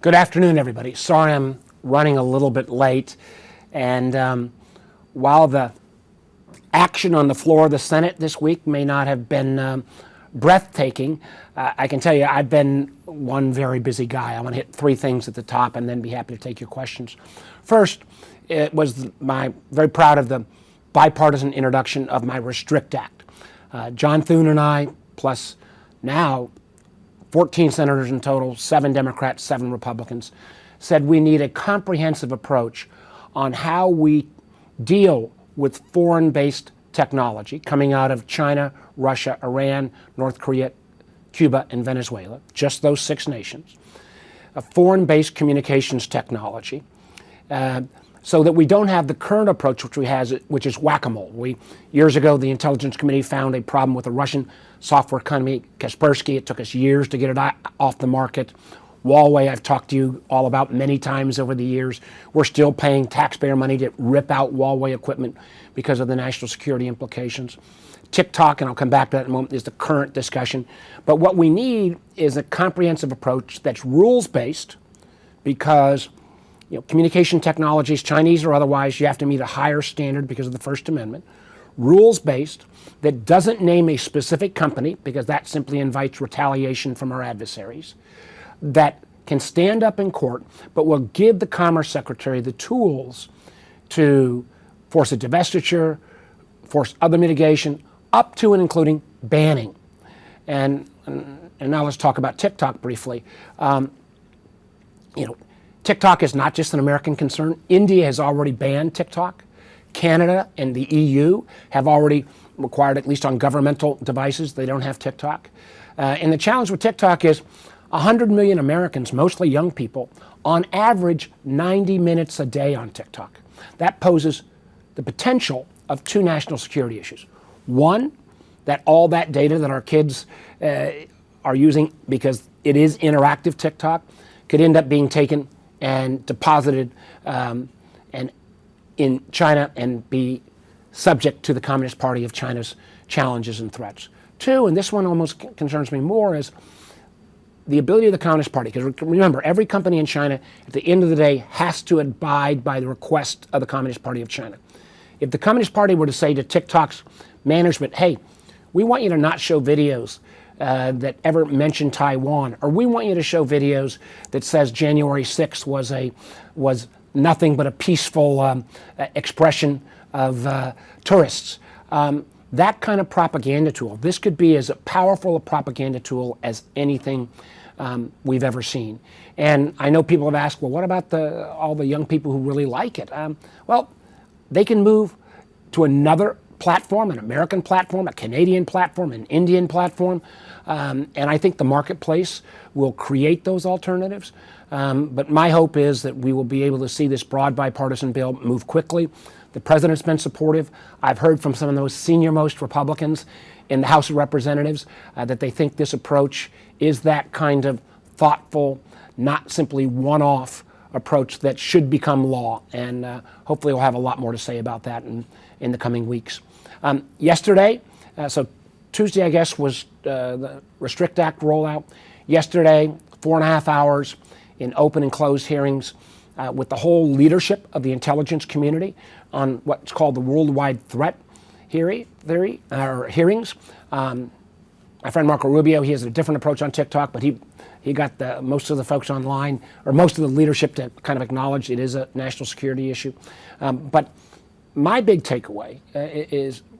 Good afternoon, everybody. Sorry I'm running a little bit late. And while the action on the floor of the Senate this week may not have been breathtaking, I can tell you I've been one very busy guy. I want to hit three things at the top and then be happy to take your questions. First, it was very proud of the bipartisan introduction of my Restrict Act. John Thune and I, plus now 14 senators in total, 7 Democrats, 7 Republicans, said we need a comprehensive approach on how we deal with foreign-based technology coming out of China, Russia, Iran, North Korea, Cuba, and Venezuela, just those 6 nations, a foreign-based communications technology, so that we don't have the current approach which is whack-a-mole. Years ago, the Intelligence Committee found a problem with a Russian software company, Kaspersky. It took us years to get it off the market. Huawei, I've talked to you all about many times over the years. We're still paying taxpayer money to rip out Huawei equipment because of the national security implications. TikTok, and I'll come back to that in a moment, is the current discussion. But what we need is a comprehensive approach that's rules-based, because communication technologies, Chinese or otherwise, you have to meet a higher standard because of the First Amendment. Rules-based, that doesn't name a specific company, because that simply invites retaliation from our adversaries, that can stand up in court, but will give the Commerce Secretary the tools to force a divestiture, force other mitigation, up to and including banning. And now let's talk about TikTok briefly. TikTok is not just an American concern. India has already banned TikTok. Canada and the EU have already required, at least on governmental devices, they don't have TikTok. And the challenge with TikTok is 100 million Americans, mostly young people, on average 90 minutes a day on TikTok. That poses the potential of 2 national security issues. One, that all that data that our kids are using, because it is interactive TikTok, could end up being taken and deposited and in China and be subject to the Communist Party of China's challenges and threats. 2, and this one almost concerns me more, is the ability of the Communist Party. Because remember, every company in China, at the end of the day, has to abide by the request of the Communist Party of China. If the Communist Party were to say to TikTok's management, hey, we want you to not show videos that ever mention Taiwan, or we want you to show videos that says January 6th was nothing but a peaceful expression of tourists. That kind of propaganda tool, this could be as powerful a propaganda tool as anything we've ever seen. And I know people have asked, well, what about all the young people who really like it? Well, they can move to another platform, an American platform, a Canadian platform, an Indian platform, and I think the marketplace will create those alternatives. But my hope is that we will be able to see this broad bipartisan bill move quickly. The president's been supportive. I've heard from some of those senior-most Republicans in the House of Representatives that they think this approach is that kind of thoughtful, not simply one-off approach that should become law. And hopefully we'll have a lot more to say about that in the coming weeks. Yesterday, so Tuesday, I guess, was the Restrict Act rollout. Yesterday, 4.5 hours in open and closed hearings with the whole leadership of the intelligence community on what's called the worldwide threat hearings. My friend Marco Rubio, he has a different approach on TikTok, but he got most of the folks online, or most of the leadership, to kind of acknowledge it is a national security issue. But my big takeaway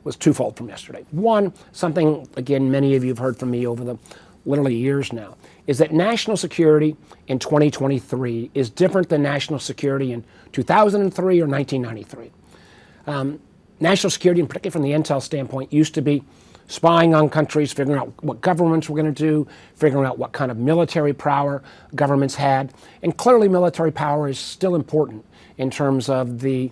was twofold from yesterday. One, something, again, many of you have heard from me over the literally years now, is that national security in 2023 is different than national security in 2003 or 1993. National security, and particularly from the intel standpoint, used to be spying on countries, figuring out what governments were going to do, figuring out what kind of military power governments had. And clearly military power is still important in terms of the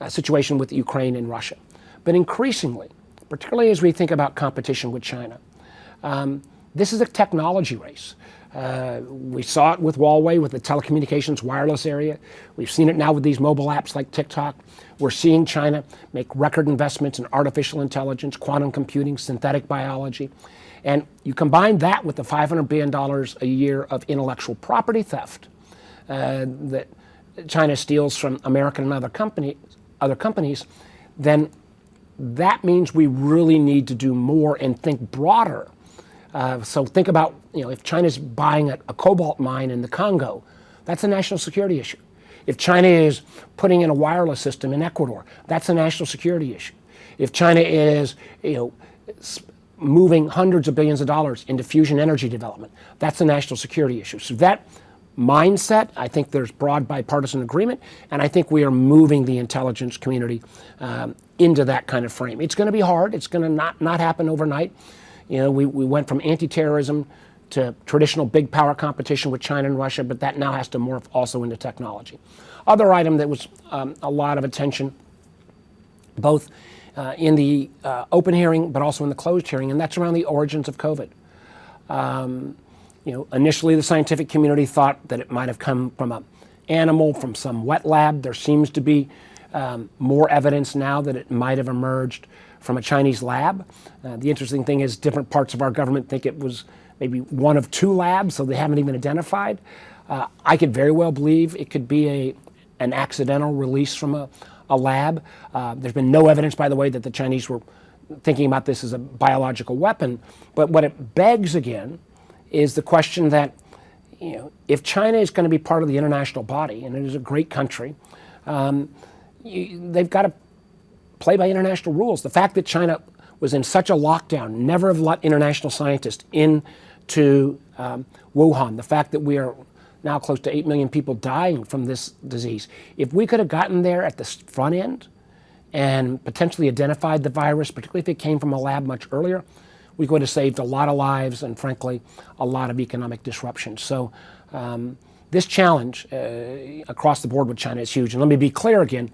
situation with Ukraine and Russia. But increasingly, particularly as we think about competition with China, this is a technology race. We saw it with Huawei, with the telecommunications wireless area. We've seen it now with these mobile apps like TikTok. We're seeing China make record investments in artificial intelligence, quantum computing, synthetic biology. And you combine that with the $500 billion a year of intellectual property theft that China steals from American and other companies, then that means we really need to do more and think broader. So think about, if China's buying a cobalt mine in the Congo, that's a national security issue. If China is putting in a wireless system in Ecuador, that's a national security issue. If China is, moving hundreds of billions of dollars into fusion energy development, that's a national security issue. So that mindset, I think there's broad bipartisan agreement, and I think we are moving the intelligence community into that kind of frame. It's going to be hard. It's going to not happen overnight. We went from anti-terrorism to traditional big power competition with China and Russia, but that now has to morph also into technology. Other item that was a lot of attention, both in the open hearing, but also in the closed hearing, and that's around the origins of COVID. Initially the scientific community thought that it might have come from an animal, from some wet lab. There seems to be more evidence now that it might have emerged from a Chinese lab. The interesting thing is different parts of our government think it was maybe one of two labs, so they haven't even identified. I could very well believe it could be an accidental release from a lab. There's been no evidence, by the way, that the Chinese were thinking about this as a biological weapon. But what it begs again is the question that, if China is going to be part of the international body, and it is a great country, they've got to play by international rules. The fact that China was in such a lockdown, never have let international scientists into Wuhan, the fact that we are now close to 8 million people dying from this disease. If we could have gotten there at the front end and potentially identified the virus, particularly if it came from a lab much earlier, we could have saved a lot of lives and, frankly, a lot of economic disruption. So this challenge across the board with China is huge. And let me be clear again,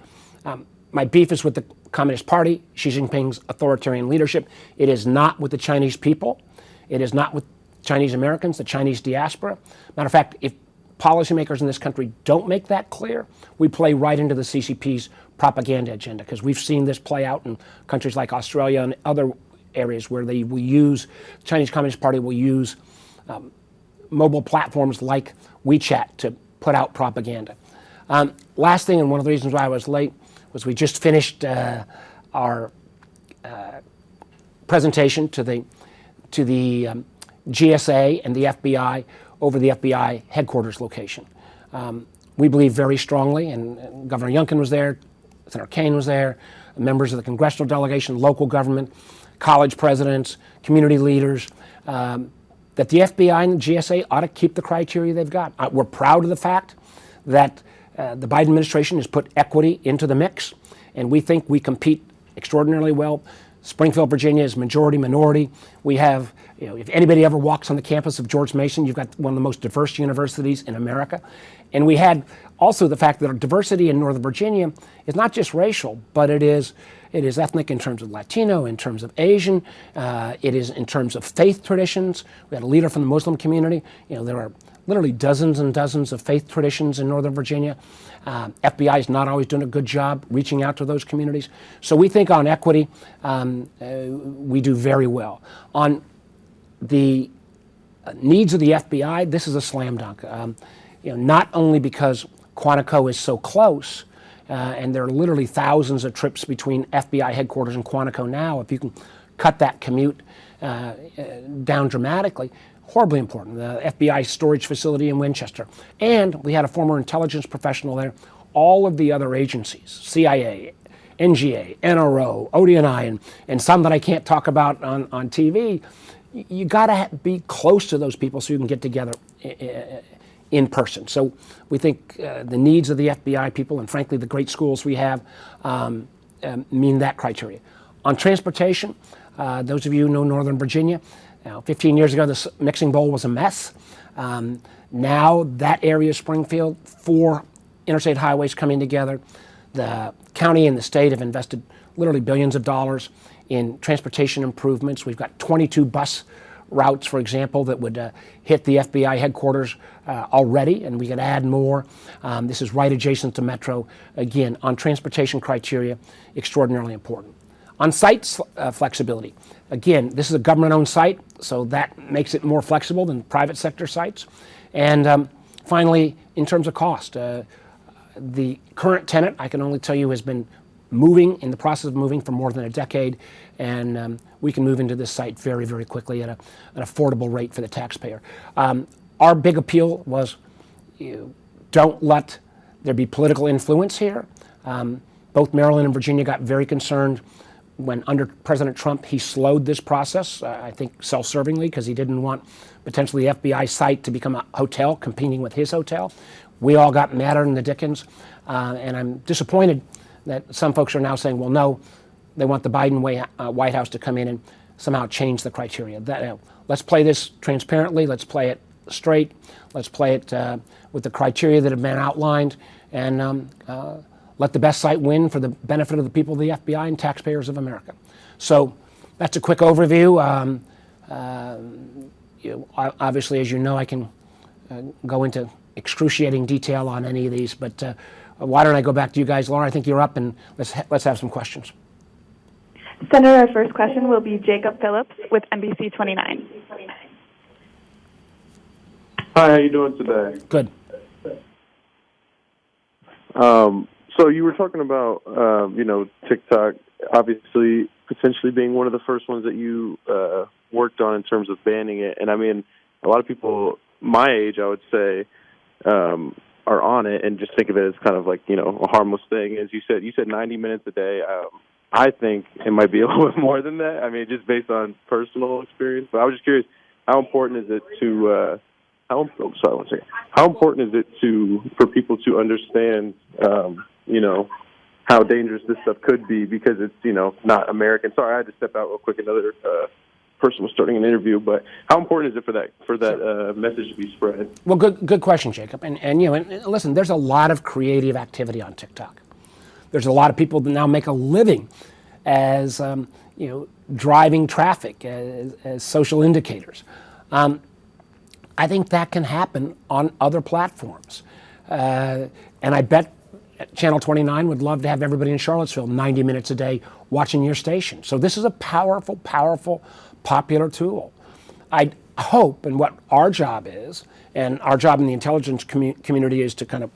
my beef is with the Communist Party, Xi Jinping's authoritarian leadership. It is not with the Chinese people. It is not with Chinese Americans, the Chinese diaspora. Matter of fact, if policymakers in this country don't make that clear, we play right into the CCP's propaganda agenda, because we've seen this play out in countries like Australia and other areas where they will use, Chinese Communist Party will use mobile platforms like WeChat to put out propaganda. Last thing, and one of the reasons why I was late, was we just finished our presentation to the GSA and the FBI over the FBI headquarters location. We believe very strongly, and Governor Youngkin was there, Senator Kaine was there, members of the congressional delegation, local government, college presidents, community leaders, that the FBI and the GSA ought to keep the criteria they've got. We're proud of the fact that the Biden administration has put equity into the mix, and we think we compete extraordinarily well. Springfield, Virginia is majority minority. We have, if anybody ever walks on the campus of George Mason, you've got one of the most diverse universities in America. And we had also the fact that our diversity in Northern Virginia is not just racial, but it is ethnic in terms of Latino, in terms of Asian, it is in terms of faith traditions. We had a leader from the Muslim community. There are literally dozens and dozens of faith traditions in Northern Virginia. FBI is not always doing a good job reaching out to those communities. So we think on equity, we do very well. On the needs of the FBI, this is a slam dunk. Not only because Quantico is so close, and there are literally thousands of trips between FBI headquarters and Quantico now. If you can cut that commute down dramatically, horribly important. The FBI storage facility in Winchester. And we had a former intelligence professional there. All of the other agencies, CIA, NGA, NRO, ODNI, and some that I can't talk about on TV, you got to be close to those people so you can get together in person. So we think the needs of the FBI people, and frankly the great schools we have, mean that criteria. On transportation, those of you who know Northern Virginia, 15 years ago the Mixing Bowl was a mess. Now that area of Springfield, 4 interstate highways coming together. The county and the state have invested literally billions of dollars in transportation improvements. We've got 22 bus routes, for example, that would hit the FBI headquarters already, and we could add more. This is right adjacent to Metro. Again, on transportation criteria, extraordinarily important. On site flexibility, again, this is a government-owned site, so that makes it more flexible than private sector sites. And finally, in terms of cost, the current tenant, I can only tell you, has been moving, in the process of moving for more than a decade, and we can move into this site very, very quickly at an affordable rate for the taxpayer. Our big appeal was, don't let there be political influence here. Both Maryland and Virginia got very concerned when under President Trump he slowed this process, I think self-servingly, because he didn't want potentially the FBI site to become a hotel competing with his hotel. We all got madder than the dickens, and I'm disappointed that some folks are now saying, well, no, they want the Biden White House to come in and somehow change the criteria. Let's play this transparently. Let's play it straight. Let's play it with the criteria that have been outlined, and let the best site win for the benefit of the people of the FBI and taxpayers of America. So that's a quick overview. Obviously, as you know, I can go into excruciating detail on any of these, but why don't I go back to you guys? Laura, I think you're up, and let's have some questions. Senator, our first question will be Jacob Phillips with NBC 29. Hi, how you doing today? Good. So you were talking about, TikTok obviously potentially being one of the first ones that you worked on in terms of banning it. And I mean, a lot of people my age, I would say, are on it and just think of it as kind of like, a harmless thing. As you said 90 minutes a day. I think it might be a little bit more than that. I mean, just based on personal experience. But I was just curious, how important is it to how important is it for people to understand, how dangerous this stuff could be because it's, not American. Sorry, I had to step out real quick. Another person was starting an interview, but how important is it for that message to be spread? Well, good question, Jacob. And listen, there's a lot of creative activity on TikTok. There's a lot of people that now make a living as driving traffic as social indicators. I think that can happen on other platforms. And I bet Channel 29 would love to have everybody in Charlottesville 90 minutes a day watching your station. So this is a powerful, powerful, popular tool. I hope, and what our job is, and our job in the intelligence community is to kind of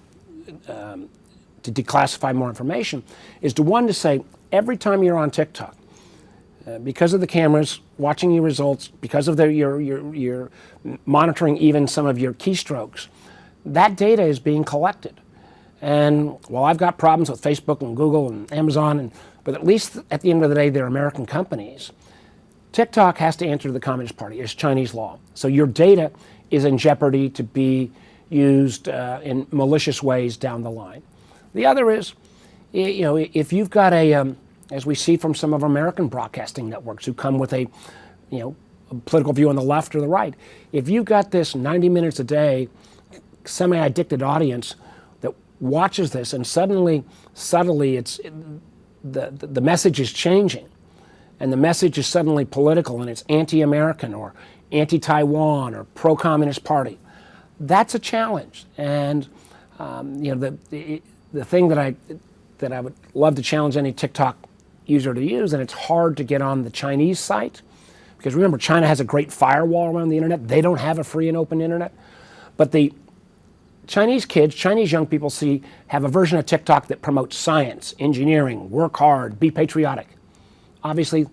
to declassify more information, is to say, every time you're on TikTok, because of the cameras watching your results, because of your monitoring even some of your keystrokes, that data is being collected. And while I've got problems with Facebook and Google and Amazon, but at least at the end of the day, they're American companies, TikTok has to answer to the Communist Party. It's Chinese law. So your data is in jeopardy to be used in malicious ways down the line. The other is, if you've got as we see from some of American broadcasting networks who come with a political view on the left or the right, if you've got this 90 minutes a day, semi-addicted audience that watches this and subtly it's the message is changing, and the message is suddenly political and it's anti-American or anti-Taiwan or pro-Communist Party, that's a challenge. And the thing that I would love to challenge any TikTok user to use, and it's hard to get on the Chinese site, because remember, China has a great firewall around the internet. They don't have a free and open internet. But the Chinese kids, Chinese young people have a version of TikTok that promotes science, engineering, work hard, be patriotic. Obviously,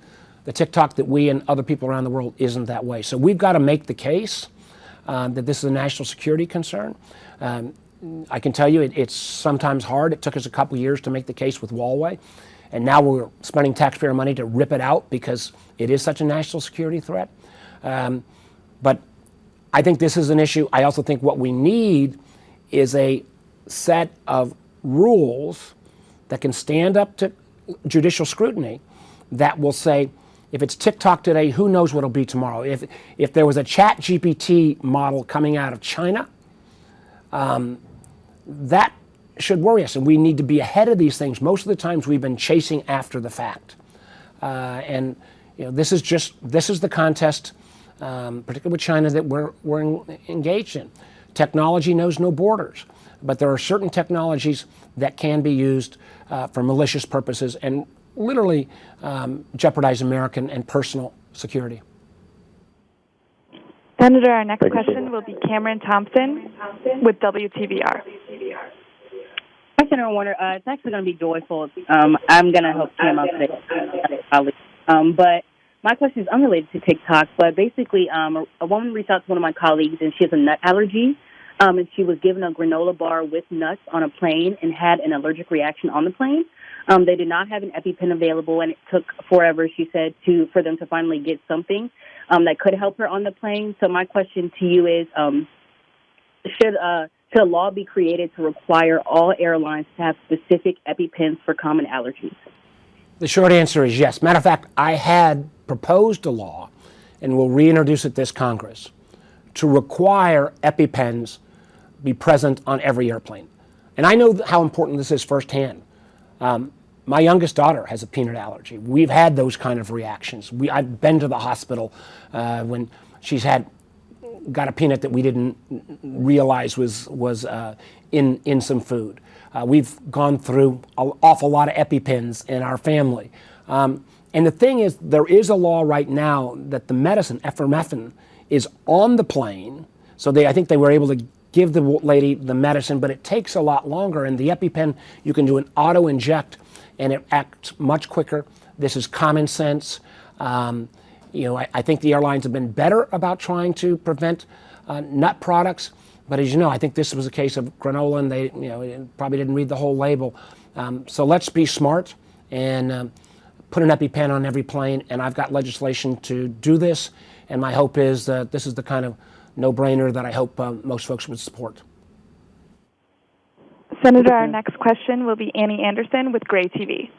the TikTok that we and other people around the world isn't that way. So we've got to make the case that this is a national security concern. I can tell you it's sometimes hard. It took us a couple years to make the case with Huawei. And now we're spending taxpayer money to rip it out because it is such a national security threat. But I think this is an issue. I also think what we need is a set of rules that can stand up to judicial scrutiny that will say, if it's TikTok today, who knows what it'll be tomorrow? If there was a ChatGPT model coming out of China, that should worry us, and we need to be ahead of these things. Most of the times we've been chasing after the fact. And this is the contest, particularly with China, that we're engaged in. Technology knows no borders, but there are certain technologies that can be used for malicious purposes and literally jeopardize American and personal security. Senator, our next question will be Cameron Thompson with WTVR. Hi, Senator Warner. It's actually going to be joyful. I'm going to help Kim out today. But my question is unrelated to TikTok, but basically a woman reached out to one of my colleagues, and she has a nut allergy, and she was given a granola bar with nuts on a plane and had an allergic reaction on the plane. They did not have an EpiPen available, and it took forever, she said, for them to finally get something that could help her on the plane. So my question to you is, should a law be created to require all airlines to have specific EpiPens for common allergies? The short answer is yes. Matter of fact, I had proposed a law, and will reintroduce it this Congress, to require EpiPens be present on every airplane. And I know how important this is firsthand. My youngest daughter has a peanut allergy. We've had those kind of reactions. I've been to the hospital when she's got a peanut that we didn't realize was in some food. We've gone through an awful lot of EpiPens in our family. And the thing is, there is a law right now that the medicine, epinephrine, is on the plane. So I think they were able to give the lady the medicine, but it takes a lot longer. And the EpiPen, you can do an auto-inject, and it acts much quicker. This is common sense. I think the airlines have been better about trying to prevent nut products. But as you know, I think this was a case of granola, and they probably didn't read the whole label. So let's be smart and put an EpiPen on every plane. And I've got legislation to do this. And my hope is that this is the kind of no-brainer that I hope most folks would support. Senator, our next question will be Annie Anderson with Gray TV.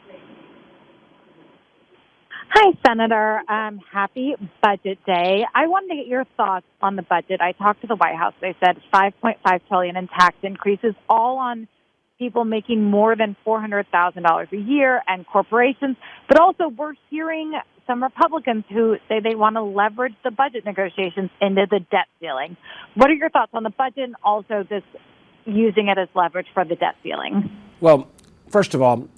Hi, Senator. Happy Budget Day. I wanted to get your thoughts on the budget. I talked to the White House. They said $5.5 trillion in tax increases, all on people making more than $400,000 a year and corporations. But also, we're hearing some Republicans who say they want to leverage the budget negotiations into the debt ceiling. What are your thoughts on the budget and also this using it as leverage for the debt ceiling? Well, first of all,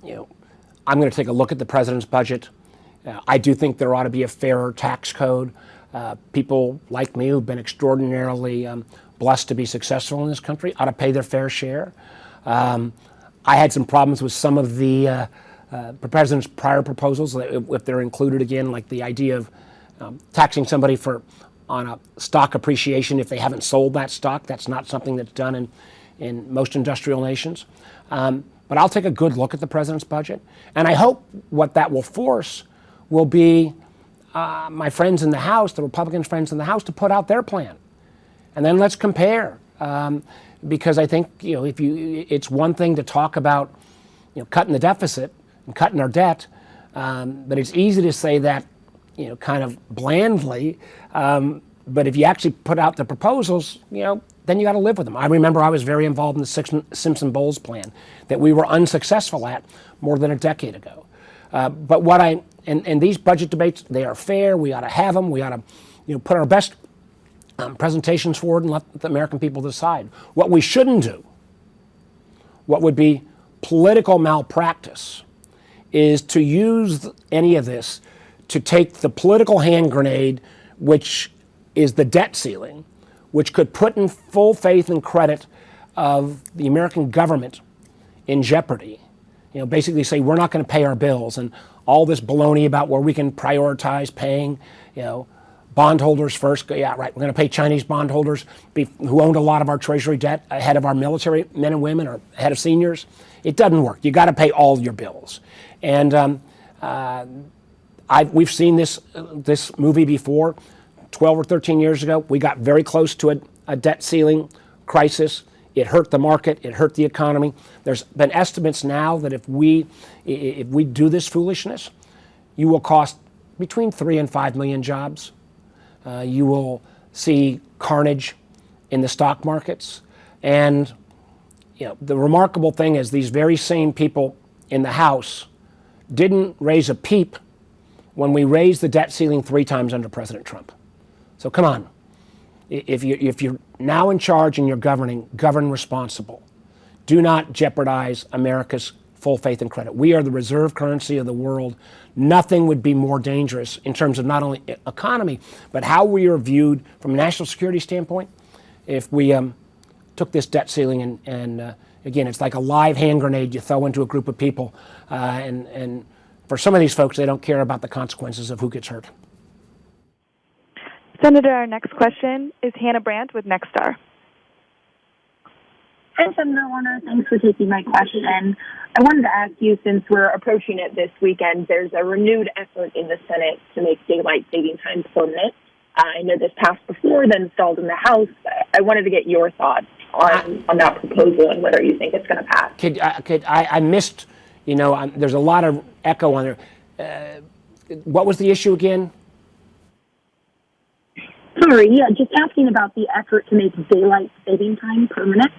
I'm going to take a look at the president's budget. I do think there ought to be a fairer tax code. People like me who've been extraordinarily blessed to be successful in this country ought to pay their fair share. I had some problems with some of the president's prior proposals, if they're included again, like the idea of taxing somebody on a stock appreciation if they haven't sold that stock. That's not something that's done in most industrial nations. But I'll take a good look at the president's budget. And I hope what that will force will be my friends in the House, the Republican friends in the House, to put out their plan. And then let's compare. Because I think, it's one thing to talk about, cutting the deficit and cutting our debt, but it's easy to say that, kind of blandly. But if you actually put out the proposals, then you got to live with them. I remember I was very involved in the Simpson-Bowles plan that we were unsuccessful at more than a decade ago. But and these budget debates, they are fair. We ought to have them. We ought to, put our best presentations forward and let the American people decide. What we shouldn't do, what would be political malpractice, is to use any of this to take the political hand grenade, which is the debt ceiling, which could put in full faith and credit of the American government in jeopardy. Basically say we're not going to pay our bills, and all this baloney about where we can prioritize paying, bondholders first. Yeah, right. We're going to pay Chinese bondholders who owned a lot of our Treasury debt ahead of our military men and women or ahead of seniors. It doesn't work. You got to pay all your bills. And we've seen this movie before. 12 or 13 years ago, we got very close to a debt ceiling crisis. It hurt the market. It hurt the economy. There's been estimates now that if we do this foolishness, you will cost between 3 and 5 million jobs. You will see carnage in the stock markets. And the remarkable thing is these very same people in the House didn't raise a peep when we raised the debt ceiling 3 times under President Trump. So come on. If you're now in charge and you're governing, govern responsible. Do not jeopardize America's full faith and credit. We are the reserve currency of the world. Nothing would be more dangerous in terms of not only economy, but how we are viewed from a national security standpoint if we took this debt ceiling and again, it's like a live hand grenade you throw into a group of people. And for some of these folks, they don't care about the consequences of who gets hurt. Senator, our next question is Hannah Brandt with Nexstar. Hi, Senator Warner. Thanks for taking my question. I wanted to ask you, since we're approaching it this weekend, there's a renewed effort in the Senate to make daylight saving time permanent. I know this passed before, then stalled in the House. I wanted to get your thoughts on that proposal and whether you think it's going to pass. I missed, there's a lot of echo on there. What was the issue again? Sorry, yeah, just asking about the effort to make daylight saving time permanent.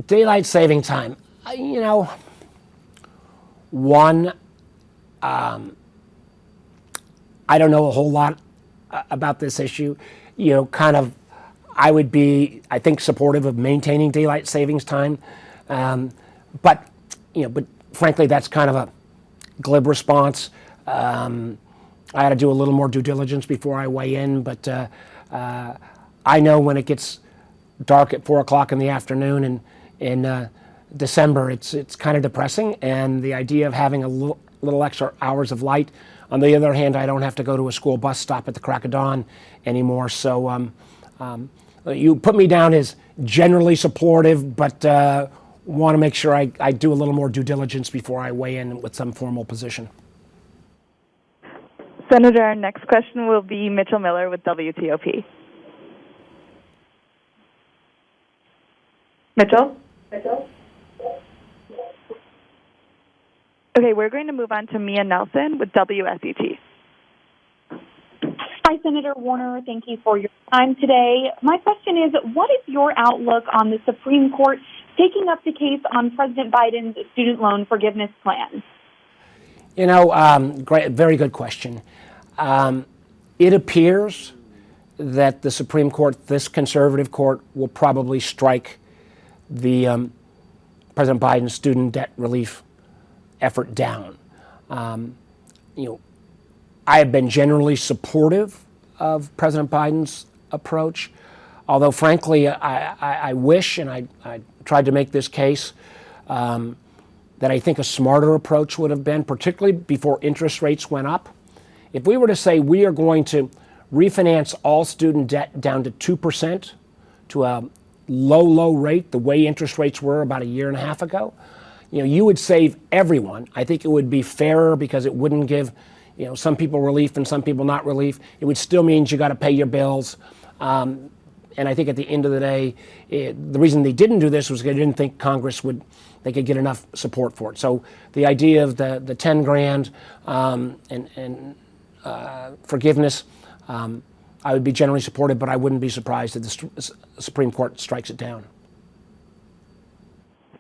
Daylight saving time. I don't know a whole lot about this issue. I would be, I think, supportive of maintaining daylight savings time. But frankly, that's kind of a glib response. I had to do a little more due diligence before I weigh in, but I know when it gets dark at 4 o'clock in the afternoon in December, it's kind of depressing, and the idea of having a little extra hours of light. On the other hand, I don't have to go to a school bus stop at the crack of dawn anymore. So you put me down as generally supportive, but want to make sure I do a little more due diligence before I weigh in with some formal position. Senator, our next question will be Mitchell Miller with WTOP. Mitchell? Okay, we're going to move on to Mia Nelson with WSET. Hi, Senator Warner. Thank you for your time today. My question is, what is your outlook on the Supreme Court taking up the case on President Biden's student loan forgiveness plan? Great, very good question. It appears that the Supreme Court, this conservative court, will probably strike the President Biden's student debt relief effort down. I have been generally supportive of President Biden's approach, although frankly, I wish, and I tried to make this case, that I think a smarter approach would have been, particularly before interest rates went up. If we were to say we are going to refinance all student debt down to 2%, to a low rate, the way interest rates were about a year and a half ago, you would save everyone. I think it would be fairer because it wouldn't give, some people relief and some people not relief. It would still mean you got to pay your bills. And I think at the end of the day, the reason they didn't do this was they didn't think Congress they could get enough support for it. So the idea of the 10 grand and forgiveness, I would be generally supportive, but I wouldn't be surprised if the Supreme Court strikes it down.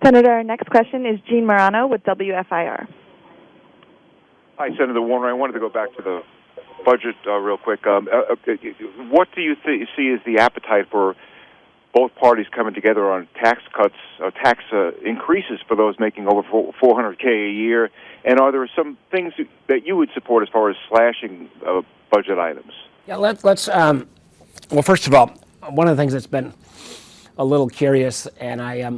Senator, our next question is Gene Marano with WFIR. Hi, Senator Warner. I wanted to go back to the budget real quick. What do you see as the appetite for both parties coming together on tax cuts, tax increases for those making over $400K a year? And are there some things that you would support as far as slashing budget items? Yeah, let's. Well, first of all, one of the things that's been a little curious, and I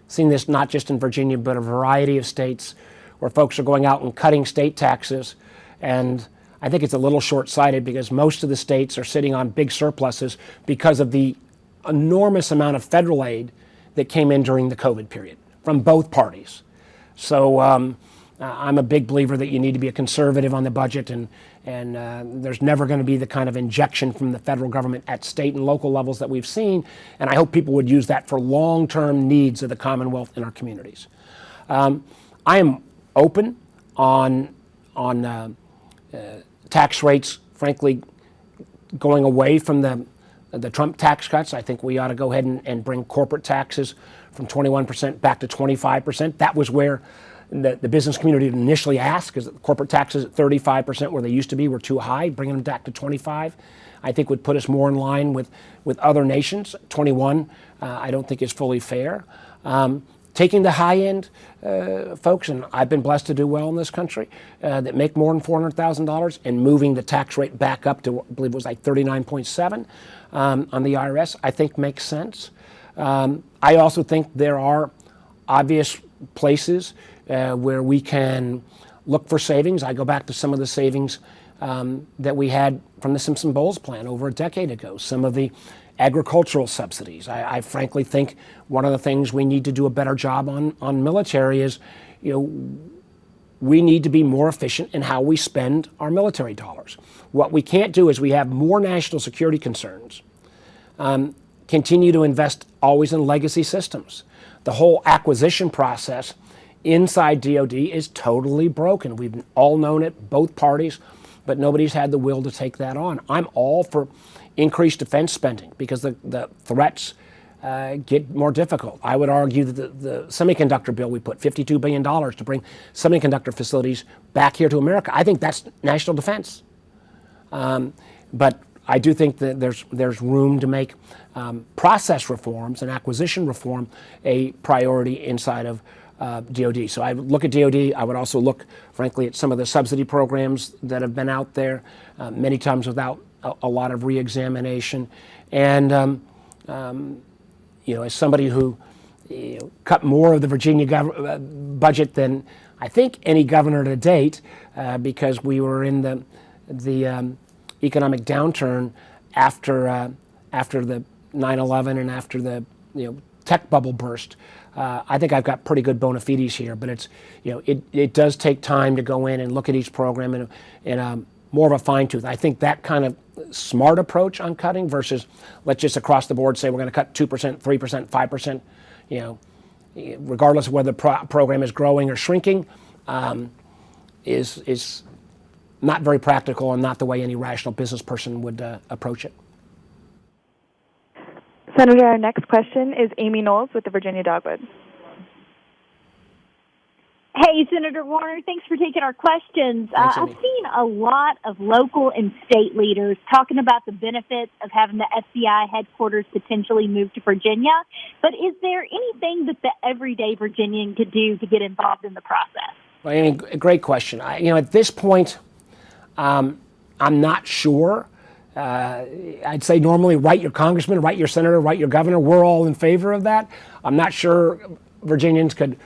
seen this not just in Virginia, but a variety of states where folks are going out and cutting state taxes. And I think it's a little short-sighted because most of the states are sitting on big surpluses because of the enormous amount of federal aid that came in during the COVID period from both parties. So I'm a big believer that you need to be a conservative on the budget, and there's never going to be the kind of injection from the federal government at state and local levels that we've seen, and I hope people would use that for long-term needs of the Commonwealth and our communities. I am open on tax rates, frankly, going away from the Trump tax cuts. I think we ought to go ahead and bring corporate taxes from 21% back to 25%. That was where the business community initially asked, because corporate taxes at 35% where they used to be were too high. Bringing them back to 25, I think would put us more in line with other nations. 21, I don't think is fully fair. taking the high-end folks, and I've been blessed to do well in this country, that make more than $400,000, and moving the tax rate back up to, I believe it was like 39.7 on the IRS, I think makes sense. I also think there are obvious places where we can look for savings. I go back to some of the savings that we had from the Simpson-Bowles plan over a decade ago, some of the agricultural subsidies. I frankly think one of the things we need to do a better job on military is, we need to be more efficient in how we spend our military dollars. What we can't do is we have more national security concerns, continue to invest always in legacy systems. The whole acquisition process inside DOD is totally broken. We've all known it, both parties, but nobody's had the will to take that on. I'm all for increased defense spending because the threats get more difficult. I would argue that the semiconductor bill, we put $52 billion to bring semiconductor facilities back here to America. I think that's national defense. But I do think that there's room to make process reforms and acquisition reform a priority inside of DOD. So I would look at DOD. I would also look, frankly, at some of the subsidy programs that have been out there, many times without a lot of reexamination. And as somebody who cut more of the Virginia budget than I think any governor to date, because we were in the economic downturn after the 9/11 and after the tech bubble burst. I think I've got pretty good bona fides here, but it's it does take time to go in and look at each program in more of a fine tooth. I think that kind of smart approach on cutting versus let's just across the board say we're going to cut 2%, 3%, 5%, regardless of whether the program is growing or shrinking, is not very practical and not the way any rational business person would approach it. Senator, our next question is Amy Knowles with the Virginia Dogwood. Hey, Senator Warner, thanks for taking our questions. Thanks, I've Amy. seen a lot of local and state leaders talking about the benefits of having the FBI headquarters potentially move to Virginia, but is there anything that the everyday Virginian could do to get involved in the process? Well, Amy, great question. At this point, I'm not sure. I'd say normally write your congressman, write your senator, write your governor. We're all in favor of that. I'm not sure Virginians could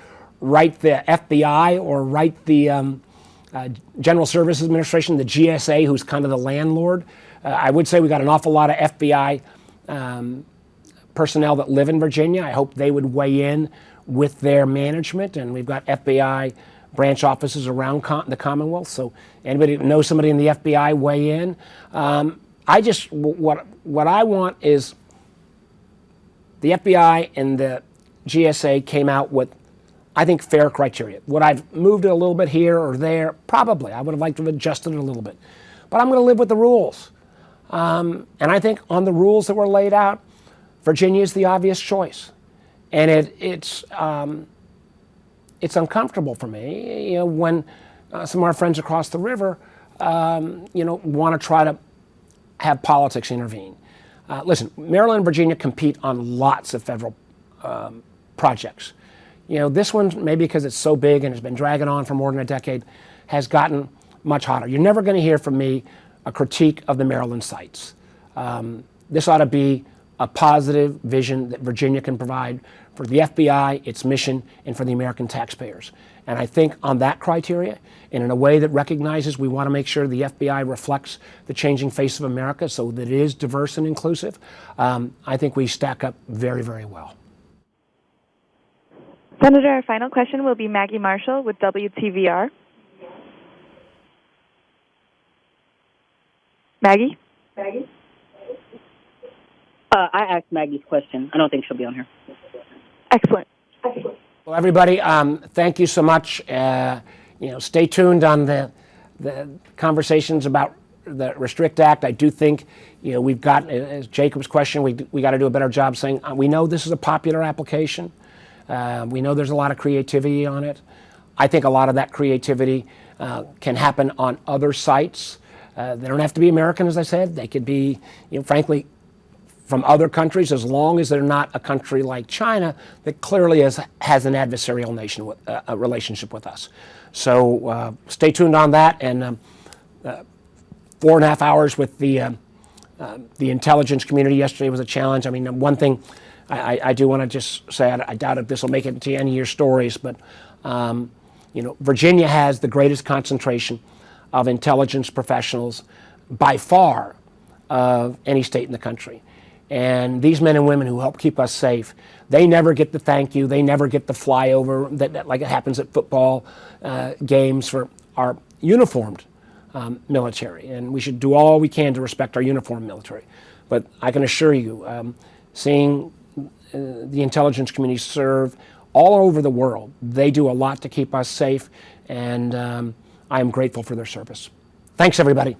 write the FBI or write the General Services Administration, the GSA, who's kind of the landlord. I would say we got an awful lot of FBI personnel that live in Virginia. I hope they would weigh in with their management, and we've got FBI branch offices around the Commonwealth. So anybody that knows somebody in the FBI, weigh in. What I want is the FBI and the GSA came out with, I think, fair criteria. Would I've moved it a little bit here or there? Probably. I would have liked to have adjusted it a little bit. But I'm going to live with the rules. And I think on the rules that were laid out, Virginia is the obvious choice. And it's uncomfortable for me, when some of our friends across the river, want to try to have politics intervene. Listen, Maryland and Virginia compete on lots of federal projects. This one, maybe because it's so big and has been dragging on for more than a decade, has gotten much hotter. You're never going to hear from me a critique of the Maryland sites. This ought to be a positive vision that Virginia can provide for the FBI, its mission, and for the American taxpayers. And I think on that criteria, and in a way that recognizes we want to make sure the FBI reflects the changing face of America so that it is diverse and inclusive, I think we stack up very, very well. Senator, our final question will be Maggie Marshall with WTVR. Maggie? I asked Maggie's question. I don't think she'll be on here. Excellent. Well, everybody, thank you so much. Stay tuned on the conversations about the Restrict Act. I do think, we've got, as Jacob's question, we got to do a better job saying we know this is a popular application. We know there's a lot of creativity on it. I think a lot of that creativity can happen on other sites. They don't have to be American, as I said. They could be, frankly, from other countries, as long as they're not a country like China that clearly has an adversarial relationship with us. So stay tuned on that. And 4.5 hours with the intelligence community yesterday was a challenge. I mean, one thing I do want to just say, I doubt if this will make it into any of your stories, but Virginia has the greatest concentration of intelligence professionals by far of any state in the country. And these men and women who help keep us safe, they never get the thank you, they never get the flyover that like it happens at football games for our uniformed military. And we should do all we can to respect our uniformed military. But I can assure you, seeing the intelligence community serve all over the world, they do a lot to keep us safe, and I am grateful for their service. Thanks, everybody.